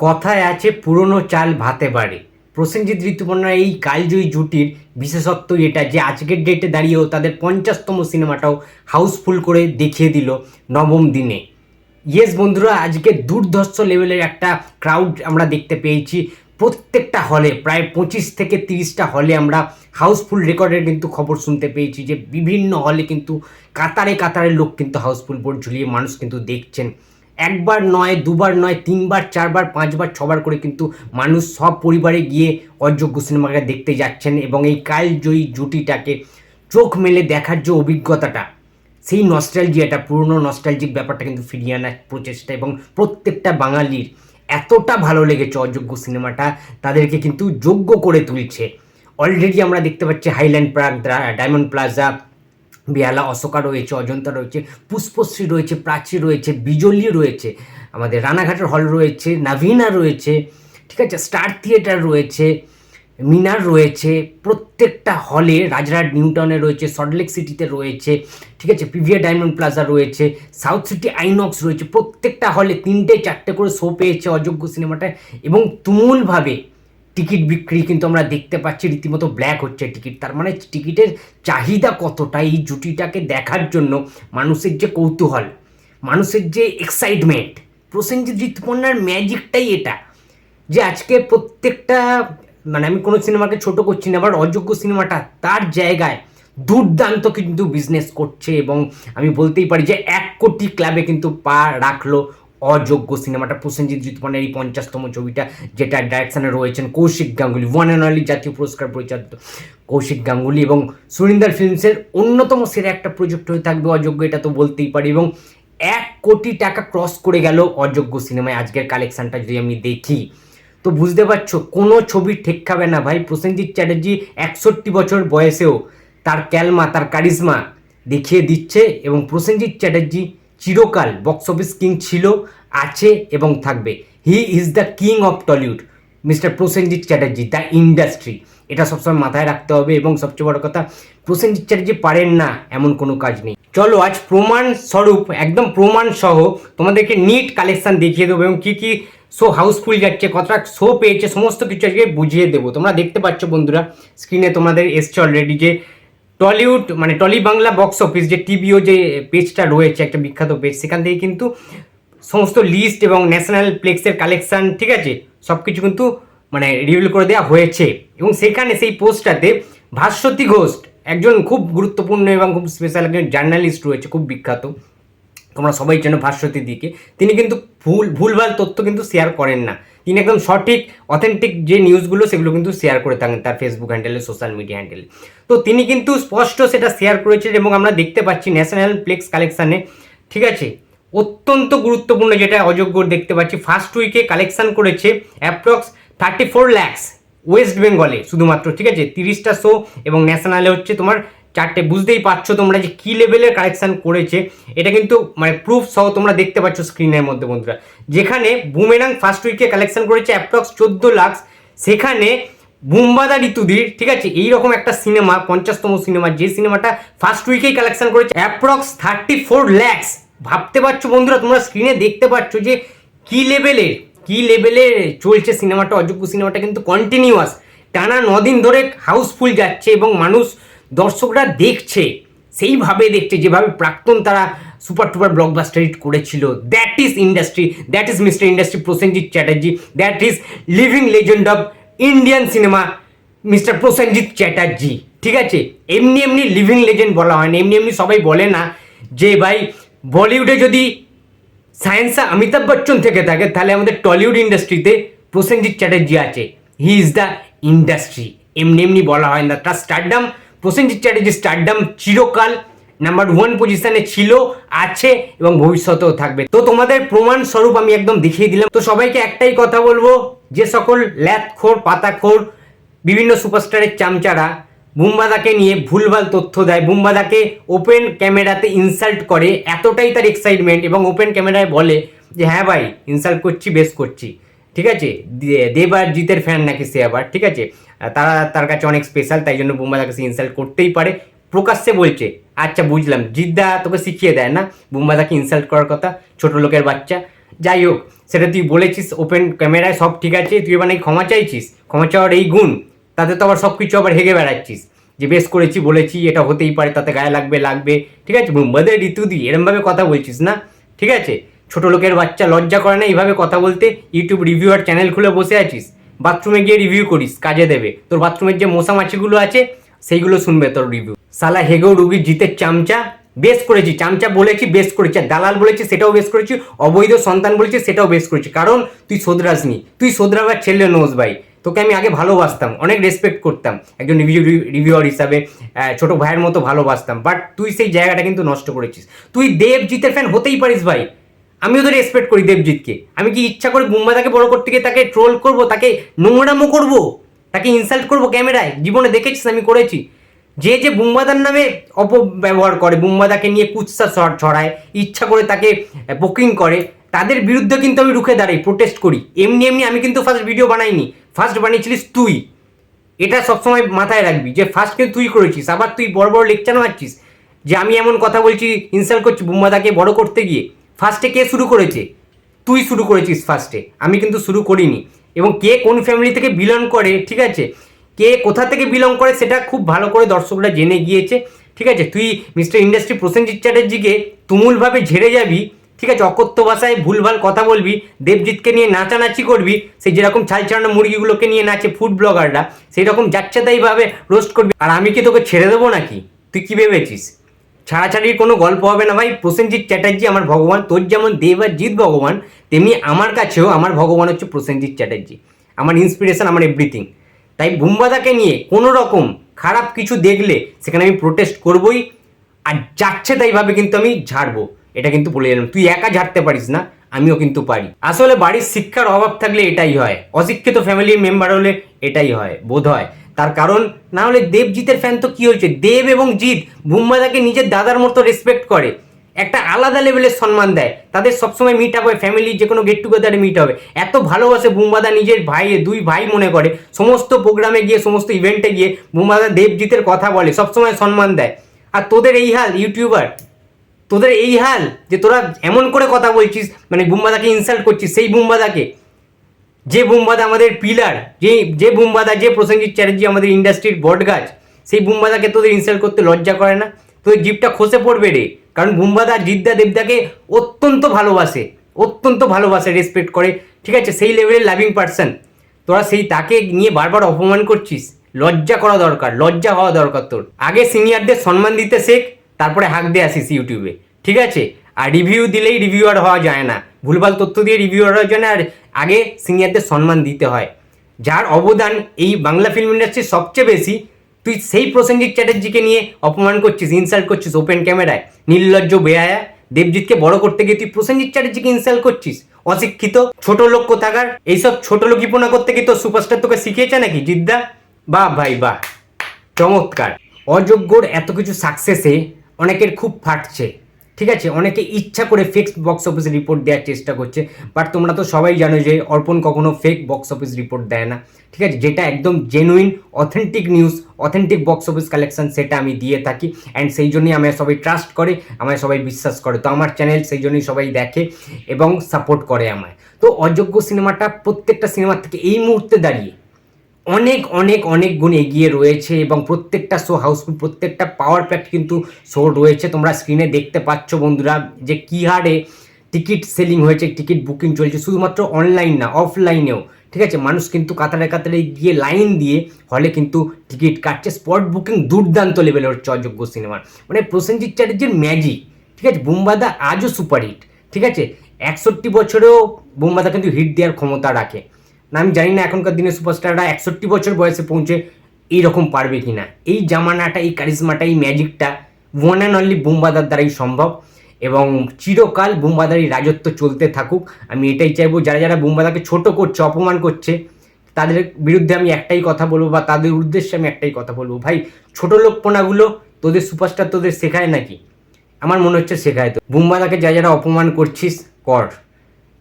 কথায় আছে পুরনো চাল ভাতে বাড়ে। প্রসেনজিৎ ঋতুপর্ণার এই কালজয়ী জুটির বিশেষত্ব এটা যে আজকের ডেটে দাঁড়িয়েও তাদের 50তম সিনেমাটাও হাউসফুল করে দেখিয়ে দিল নবম দিনে। ইয়েস বন্ধুরা, আজকে দুর্ধর্ষ লেভেলের একটা ক্রাউড আমরা দেখতে পেয়েছি। প্রত্যেকটা হলে প্রায় 25 থেকে 30টা হলে আমরা হাউসফুল রেকর্ডের কিন্তু খবর শুনতে পেয়েছি যে বিভিন্ন হলে কিন্তু কাতারে কাতারে লোক কিন্তু হাউসফুল বোর্ড ঝুলিয়ে মানুষ কিন্তু দেখছেন। একবার নয়, দুবার নয়, 3বার, 4বার, 5বার, 6বার করে কিন্তু মানুষ সব পরিবারে গিয়ে অযোগ্য সিনেমাকে দেখতে যাচ্ছেন এবং এই কালজয়ী জুটিটাকে চোখ মেলে দেখার যে অভিজ্ঞতাটা, সেই নস্টালজিয়াটা, পুরনো নস্টালজিক ব্যাপারটা কিন্তু ফিরিয়ে আনার প্রচেষ্টা এবং প্রত্যেকটা বাঙালির এতটা ভালো লেগেছে অযোগ্য সিনেমাটা, তাদেরকে কিন্তু যোগ্য করে তুলছে। অলরেডি আমরা দেখতে পাচ্ছি হাইল্যান্ড পার্ক, ডায়মন্ড প্লাজা, বেহালা, অশোকা রয়েছে, অজন্তা রয়েছে, পুষ্পশ্রী রয়েছে, প্রাচী রয়েছে, বিজলি রয়েছে, আমাদের রানাঘাটের হল রয়েছে, নাভিনা রয়েছে, ঠিক আছে, স্টার থিয়েটার রয়েছে, মিনার রয়েছে, প্রত্যেকটা হলে, রাজরাট নিউটাউনে রয়েছে, সল্টলেক সিটিতে রয়েছে, ঠিক আছে, পিভিআর ডায়মন্ড প্লাজা রয়েছে, সাউথ সিটি আইনক্স রয়েছে। প্রত্যেকটা হলে 3টে-4টে করে শো পেয়েছে অযোগ্য সিনেমাটায় এবং তুমুলভাবে টিকিট বিক্রি কিন্তু আমরা দেখতে পাচ্ছি, রীতিমতো ব্ল্যাক হচ্ছে টিকিট। তার মানে টিকিটের চাহিদা কতটা এই জুটিটাকে দেখার জন্য, মানুষের যে কৌতূহল, মানুষের যে এক্সাইটমেন্ট, প্রসেনজিৎ ঋতুপর্ণার ম্যাজিকটাই এটা যে আজকে প্রত্যেকটা, মানে আমি কোনো সিনেমাকে ছোট করছি না, আবার অযোগ্য সিনেমাটা তার জায়গায় দুর্দান্ত কিন্তু বিজনেস করছে এবং আমি বলতেই পারি যে 1 কোটি ক্লাবে কিন্তু পা রাখলো অযোগ্য সিনেমাটা। প্রসেনজিৎ ঋতুপর্ণার এই 50তম ছবিটা, যেটা ডাইরেকশনে রয়েছেন Kaushik Ganguly, one and only জাতীয় পুরস্কার পরিচালিত কৌশিক গাঙ্গুলি, এবং সুরিন্দর ফিল্মসের অন্যতম সেরা একটা প্রজেক্ট হয়ে থাকবে অযোগ্য, এটা তো বলতেই পারি। এবং 1 কোটি টাকা ক্রস করে গেল অযোগ্য সিনেমায় আজকের কালেকশনটা যদি আমি দেখি, তো বুঝতে পারছো কোনো ছবি ঠেক খাবে না ভাই। প্রসেনজিৎ চ্যাটার্জি 61 বছর বয়সেও তার ক্যালমা, তার কারিজমা দেখিয়ে দিচ্ছে এবং প্রসেনজিৎ চ্যাটার্জি চিরকাল বক্স অফিস কিং ছিল, আছে এবং থাকবে। He is the king of Tollywood, mister Prosenjit Chatterjee, the industry. এটা সবসময় মাথায় রাখতে হবে এবং সবচেয়ে বড় কথা, প্রসেনজিৎ চ্যাটার্জি পারেন না এমন কোনো কাজ নেই। চলো আজ প্রমাণ স্বরূপ, একদম প্রমাণ সহ তোমাদেরকে নিট কালেকশন দেখিয়ে দেবো এবং কী কী শো হাউসফুল যাচ্ছে, কতটা শো পেয়েছে, সমস্ত কিছু আজকে বুঝিয়ে দেবো। তোমরা দেখতে পাচ্ছ বন্ধুরা স্ক্রিনে তোমাদের এসছে অলরেডি যে টলিউড, মানে টলি বাংলা বক্স অফিস যে টিভিও যে পেজটা রয়েছে, একটা বিখ্যাত পেজ, সেখান থেকে কিন্তু সমস্ত লিস্ট এবং ন্যাশনাল প্লেক্সের কালেকশান, ঠিক আছে, সব কিছু কিন্তু মানে রিভিল করে দেওয়া হয়েছে। এবং সেখানে সেই পোস্টটাতে ভাস্বতী ঘোষ, একজন খুব গুরুত্বপূর্ণ এবং খুব স্পেশাল একজন জার্নালিস্ট রয়েছে, খুব বিখ্যাত, তোমরা সবাই জানো ভাস্বতী দিকে। তিনি কিন্তু ভুলভাল তথ্য কিন্তু শেয়ার করেন না, তিনি একদম সঠিক অথেন্টিক যে নিউজগুলো সেগুলো কিন্তু শেয়ার করে থাকেন তার ফেসবুক হ্যান্ডেলে, সোশ্যাল মিডিয়া হ্যান্ডেলে। তো তিনি কিন্তু স্পষ্ট সেটা শেয়ার করেছেন এবং আমরা দেখতে পাচ্ছি ন্যাশনাল প্লেক্স কালেকশানে, ঠিক আছে, অত্যন্ত গুরুত্বপূর্ণ যেটা অযোগ্য দেখতে পাচ্ছি, ফার্স্ট উইকে কালেকশান করেছে অ্যাপ্রক্স 34 lakhs ওয়েস্ট বেঙ্গলে শুধুমাত্র, ঠিক আছে, 30টা শো এবং ন্যাশনালে হচ্ছে তোমার 4টে। বুঝতেই পারছো তোমরা যে কী লেভেলের কালেকশান করেছে, এটা কিন্তু মানে প্রুফ সহ তোমরা দেখতে পাচ্ছ স্ক্রিনের মধ্যে বন্ধুরা। যেখানে বুমেরাং ফার্স্ট উইকে কালেকশান করেছে অ্যাপ্রক্স 14 লাখ, সেখানে বুম্বাদা ঋতুদির, ঠিক আছে, এইরকম একটা সিনেমা, 50তম সিনেমা, যে সিনেমাটা ফার্স্ট উইকেই কালেকশান করেছে অ্যাপ্রক্স 34 lakhs। ভাবতে পারছো বন্ধুরা, তোমরা স্ক্রিনে দেখতে পাচ্ছ যে কী লেভেলের চলছে সিনেমাটা। অযোগ্য সিনেমাটা কিন্তু কন্টিনিউয়াস টানা 9 দিন ধরে হাউসফুল যাচ্ছে এবং মানুষ, দর্শকরা দেখছে, সেইভাবে দেখছে যেভাবে প্রাক্তন তারা সুপার টুপার ব্লকবাস্টার হিট করেছিল। That is industry, that is mister industry Prosenjit Chatterjee, that is living legend of Indian cinema mister Prosenjit Chatterjee, ঠিক আছে। এমনি লিভিং লেজেন্ড বলা হয় না, এমনি সবাই বলে না যে ভাই বলিউডে যদি সায়েন্সা অমিতাভ বচ্চন থেকে থাকে তাহলে আমাদের টলিউড ইন্ডাস্ট্রিতে প্রসেনজিৎ চ্যাটার্জি আছে। হি ইজ দ্য ইন্ডাস্ট্রি, এমনি বলা হয় না। তার স্টারডাম, প্রসেনজিৎ চ্যাটার্জির স্টারডাম চিরকাল নাম্বার 1 পজিশনে ছিল, আছে এবং ভবিষ্যতেও থাকবে। তো তোমাদের প্রমাণ স্বরূপ আমি একদম দেখিয়ে দিলাম। তো সবাইকে একটাই কথা বলবো, যে সকল ল্যাথখোর, পাতাখোর, বিভিন্ন সুপারস্টারের চামচারা বুম্বাদাকে নিয়ে ভুলভাল তথ্য দেয়, বুম্বাদাকে ওপেন ক্যামেরাতে ইনসাল্ট করে, এতটাই তার এক্সাইটমেন্ট এবং ওপেন ক্যামেরায় বলে যে হ্যাঁ ভাই ইনসাল্ট করছি, বেশ করছি, ঠিক আছে, দেব আর জিতের ফ্যান নাকি সে আবার, ঠিক আছে, তারা তার কাছে অনেক স্পেশাল, তাই জন্য বুম্বাদাকে সে ইনসাল্ট করতেই পারে, প্রকাশ্যে বলছে। আচ্ছা বুঝলাম, জিদ্দা তোকে শিখিয়ে দেয় না বুম্বাদাকে ইনসাল্ট করার কথা, ছোট লোকের বাচ্চা, যাই হোক, সেটা তুই বলেছিস ওপেন ক্যামেরায় সব ঠিক আছে, তুই এবার নাকি ক্ষমা চাইছিস, ক্ষমা চাওয়ার এই গুণ, তাতে তো আবার সব কিছু আবার হেগে বেড়াচ্ছিস যে বেশ করেছি বলেছি, এটা হতেই পারে, তাতে গায়ে লাগবে, ঠিক আছে, বুম্বাদের ঋতুদি এরমভাবে কথা বলছিস না, ঠিক আছে, ছোট লোকের বাচ্চা লজ্জা করে না এইভাবে কথা বলতে, ইউটিউব রিভিউয়ার চ্যানেল খুলে বসে আছিস, বাথরুমে গিয়ে রিভিউ করিস, কাজে দেবে, তোর বাথরুমের যে মশা মাছিগুলো আছে সেইগুলো শুনবে তোর রিভিউ, সালা হেগেও রুগী জিতের চামচা, বেশ করেছি, চামচা বলেছি বেশ করেছি, আর দালাল বলেছি সেটাও বেশ করেছি, অবৈধ সন্তান বলেছি সেটাও বেশ করেছি, কারণ তুই শোধরাসনি, তুই শোধরাবার ছেলে নোস ভাই, তোকে আমি আগে ভালোবাসতাম, অনেক রেসপেক্ট করতাম একজন রিভিউয়ার হিসাবে, ছোট ভাইয়ের মতো ভালোবাসতাম, বাট তুই সেই জায়গাটা কিন্তু নষ্ট করেছিস, তুই দেবজিতের ফ্যান হতেই পারিস ভাই, আমিও তো রেসপেক্ট করি দেবজিৎকে, আমি কি ইচ্ছা করে বুম্বাদাকে বড় করতে গিয়ে তাকে ট্রোল করব, তাকে নোংরামো করব, তাকে ইনসাল্ট করব ক্যামেরায়, জীবনে দেখেছিস আমি করেছি, যে বুম্বাদার নামে অপব্যবহার করে, বুম্বাদাকে নিয়ে কুৎসা ছড়ায়, ইচ্ছা করে তাকে বুকিং করে, তাদের বিরুদ্ধে কিন্তু আমি রুখে দাঁড়াই, প্রোটেস্ট করি, এমনি আমি কিন্তু ফার্স্ট ভিডিও বানাইনি, ফার্স্ট বানিয়েছিলিস তুই, এটা সবসময় মাথায় রাখবি যে ফার্স্ট কিন্তু তুই করেছিস, আবার তুই বড় বড় লেকচার মারছিস যে আমি এমন কথা বলছি, ইনসাল্ট করছি বুম্বাদাকে বড় করতে গিয়ে, ফার্স্টে কে শুরু করেছে, তুই শুরু করেছিস ফার্স্টে, আমি কিন্তু শুরু করিনি, এবং কে কোন ফ্যামিলি থেকে বিলং করে, ঠিক আছে, কে কোথা থেকে বিলং করে সেটা খুব ভালো করে দর্শকরা জেনে গিয়েছে, ঠিক আছে, তুই মিস্টার ইন্ডাস্ট্রি প্রসেনজিৎ চ্যাটার্জিকে তুমুলভাবে ঝেড়ে যাবি, ঠিক আছে, অকথ্য ভাষায় ভুলভাল কথা বলবি, দেবজিৎকে নিয়ে নাচানাচি করবি, সেই যেরকম ছাল ছাড়ানো মুরগিগুলোকে নিয়ে নাচে ফুড ব্লগাররা, সেই রকম যাচ্ছে তাইভাবে রোস্ট করবি, আর আমি কি তোকে ছেড়ে দেবো নাকি, তুই কি ভেবেছিস, ছাড়াছাড়ির কোনো গল্প হবে না ভাই, প্রসেনজিৎ চ্যাটার্জি আমার ভগবান, তোর যেমন দেব আর জিৎ ভগবান, তেমনি আমার কাছেও আমার ভগবান হচ্ছে প্রসেনজিৎ চ্যাটার্জি, আমার ইন্সপিরেশন, আমার এভরিথিং, তাই বুম্বাদাকে নিয়ে কোনো রকম খারাপ কিছু দেখলে সেখানে আমি প্রোটেস্ট করবই, আর যাচ্ছে তাইভাবে কিন্তু আমি ঝাড়বো, এটা কিন্তু বলে গেলাম, তুই একা ঝাড়তে পারিস না, আমিও কিন্তু পারি, আসলে বাড়ির শিক্ষার অভাব থাকলে এটাই হয়, অশিক্ষিত ফ্যামিলির মেম্বার হলে এটাই হয় বোধ হয়, তার কারণ না হলে দেবজিতের ফ্যান তো কি হয়েছে, দেব এবং জিৎ বুম্বাদাকে নিজের দাদার মতো রেসপেক্ট করে, একটা আলাদা লেভেলের সম্মান দেয়, তাদের সবসময় মিট আপ হয়, ফ্যামিলি যে কোনো গেট টুগেদারে মিট হবে, এত ভালোবাসে বুম্বাদা, নিজের ভাই, দুই ভাই মনে করে, সমস্ত প্রোগ্রামে গিয়ে সমস্ত ইভেন্টে গিয়ে বুম্বাদা দেবজিতের কথা বলে, সবসময় সম্মান দেয়, আর তোদের এই হাল ইউটিউবার, তোদের এই হাল যে তোরা এমন করে কথা বলছিস, মানে বুম্বাদাকে ইনসাল্ট করছিস, সেই বুম্বাদাকে, যে বুম্বাদা আমাদের পিলার, যে বুম্বাদা, যে প্রসেনজিৎ চ্যাটার্জি আমাদের ইন্ডাস্ট্রির বটগাছ, সেই বুম্বাদাকে তোদের ইনসাল্ট করতে লজ্জা করে না, তোদের জিভটা খসে পড়বে রে, কারণ বুম্বাদা জিদ্দা দেবদাকে অত্যন্ত ভালোবাসে, রেসপেক্ট করে, ঠিক আছে, সেই লেভেলের লাভিং পার্সন, তোরা সেই তাকে নিয়ে বারবার অপমান করছিস, লজ্জা করা দরকার, লজ্জা হওয়া দরকার তোর, আগে সিনিয়রদের সম্মান দিতে শেখ, তারপরে হাঁক দিয়ে আসিস ইউটিউবে, ঠিক আছে, আর রিভিউ দিলেই রিভিউয়ার হওয়া যায় না, ভুলভাল তথ্য দিয়ে রিভিউয়ার হওয়া যায় না, আর আগে সিনিয়রদের সম্মান দিতে হয়, যার অবদান এই বাংলা ফিল্ম ইন্ডাস্ট্রির সবচেয়ে বেশি, তুই সেই প্রসেনজিৎ চ্যাটার্জিকে নিয়ে অপমান করছিস, ইনসাল্ট করছিস ওপেন ক্যামেরায়, নির্লজ্জ বেহায়া, দেবজিৎকে বড় করতে গিয়ে তুই প্রসেনজিৎ চ্যাটার্জিকে ইনসাল্ট করছিস, অশিক্ষিত ছোট লোক কোথাকার, এইসব ছোট লোকিপনা করতে গিয়ে তোর সুপারস্টার তোকে শিখিয়েছে নাকি জিদ্দা, বাহ ভাই বাহ, চমৎকার, অযোগ্যর এত কিছু সাকসেসে অনেকের খুব ফাটছে, ঠিক আছে, অনেকে ইচ্ছা করে ফেক বক্স অফিস রিপোর্ট দেওয়ার চেষ্টা করছে, বাট তোমরা তো সবাই জানো যে অর্পণ কখনো ফেক বক্স অফিস রিপোর্ট দেয় না, ঠিক আছে, যেটা একদম genuine authentic news, authentic box office collection সেটা আমি দিয়ে থাকি, অ্যান্ড সেই জন্যই আমায় সবাই ট্রাস্ট করে, আমায় সবাই বিশ্বাস করে, তো আমার চ্যানেল সেই জন্যই সবাই দেখে এবং সাপোর্ট করে আমায়, তো অযোগ্য সিনেমাটা প্রত্যেকটা সিনেমার থেকে এই মুহূর্তে দাঁড়িয়ে অনেক অনেক অনেক গুণ এগিয়ে রয়েছে, এবং প্রত্যেকটা শো হাউসফুল, প্রত্যেকটা পাওয়ার প্যাক কিন্তু শো রয়েছে, তোমরা স্ক্রিনে দেখতে পাচ্ছ বন্ধুরা যে কী হারে টিকিট সেলিং হয়েছে, টিকিট বুকিং চলছে, শুধুমাত্র অনলাইন না অফলাইনেও, ঠিক আছে, মানুষ কিন্তু কাতারে কাতারে গিয়ে লাইন দিয়ে হলে কিন্তু টিকিট কাটছে, স্পট বুকিং দুর্দান্ত লেভেলের হচ্ছে অযোগ্য সিনেমার, মানে প্রসেনজিৎ চ্যাটার্জির ম্যাজিক, ঠিক আছে, বুম্বাদা আজও সুপারহিট, ঠিক আছে, 61 বছরেও বুম্বাদা কিন্তু হিট দেওয়ার ক্ষমতা রাখে, না আমি জানি না এখনকার দিনে সুপারস্টাররা 61 বছর বয়সে পৌঁছে এইরকম পারবে কি না, এই জামানাটা, এই কারিশমাটা, এই ম্যাজিকটা ওয়ান অ্যান্ড অনলি বুম্বাদার দ্বারাই সম্ভব, এবং চিরকাল বুম্বাদার এই রাজত্ব চলতে থাকুক, আমি এটাই চাইবো, যারা যারা বুম্বাদাকে ছোট করছে, অপমান করছে, তাদের বিরুদ্ধে আমি একটাই কথা বলবো, বা তাদের উদ্দেশ্যে আমি একটাই কথা বলবো, ভাই ছোট লোকপনাগুলো তোদের সুপারস্টার তোদের শেখায় নাকি, আমার মনে হচ্ছে শেখায়, তো বুম্বাদাকে যারা অপমান করছিস কর,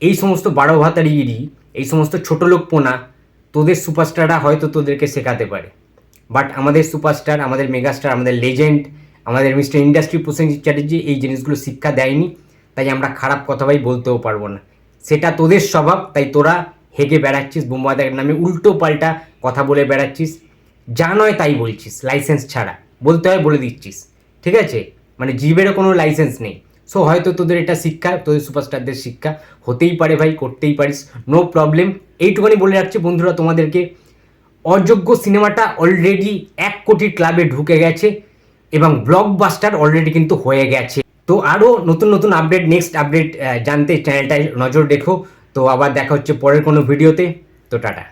এই সমস্ত বারো ভাতারিগিরি, এই সমস্ত ছোট লোকপনা তোদের সুপারস্টাররা হয়তো তোদেরকে শেখাতে পারে, বাট আমাদের সুপারস্টার, আমাদের মেগাস্টার, আমাদের লেজেন্ড, আমাদের মিস্টার ইন্ডাস্ট্রি প্রসেনজিৎ চ্যাটার্জি এই জিনিসগুলো শিক্ষা দেয়নি, তাই আমরা খারাপ কথা ভাই বলতেও পারবো না, সেটা তোদের স্বভাব, তাই তোরা হেগে বেড়াচ্ছিস বোমবাদের নামে, উল্টো পাল্টা কথা বলে বেড়াচ্ছিস, যা নয় তাই বলছিস লাইসেন্স ছাড়া, বলতে হয় বলে দিচ্ছিস, ঠিক আছে? মানে জিভেরও কোনো লাইসেন্স নেই। সো হয়তো তোদের এটা শিক্ষা, তোদের সুপারস্টারদের শিক্ষা হতেই পারে ভাই, করতেই পারিস, নো প্রবলেম। এইটুখানি বলে রাখছি বন্ধুরা তোমাদেরকে, অযোগ্য সিনেমাটা অলরেডি 1 কোটি ক্লাবে ঢুকে গেছে এবং ব্লকবাস্টার অলরেডি কিন্তু হয়ে গেছে। তো আরও নতুন নতুন আপডেট, নেক্সট আপডেট জানতে চ্যানেলটায় নজর রেখো। তো আবার দেখা হচ্ছে পরের কোনো ভিডিওতে। তো টাটা।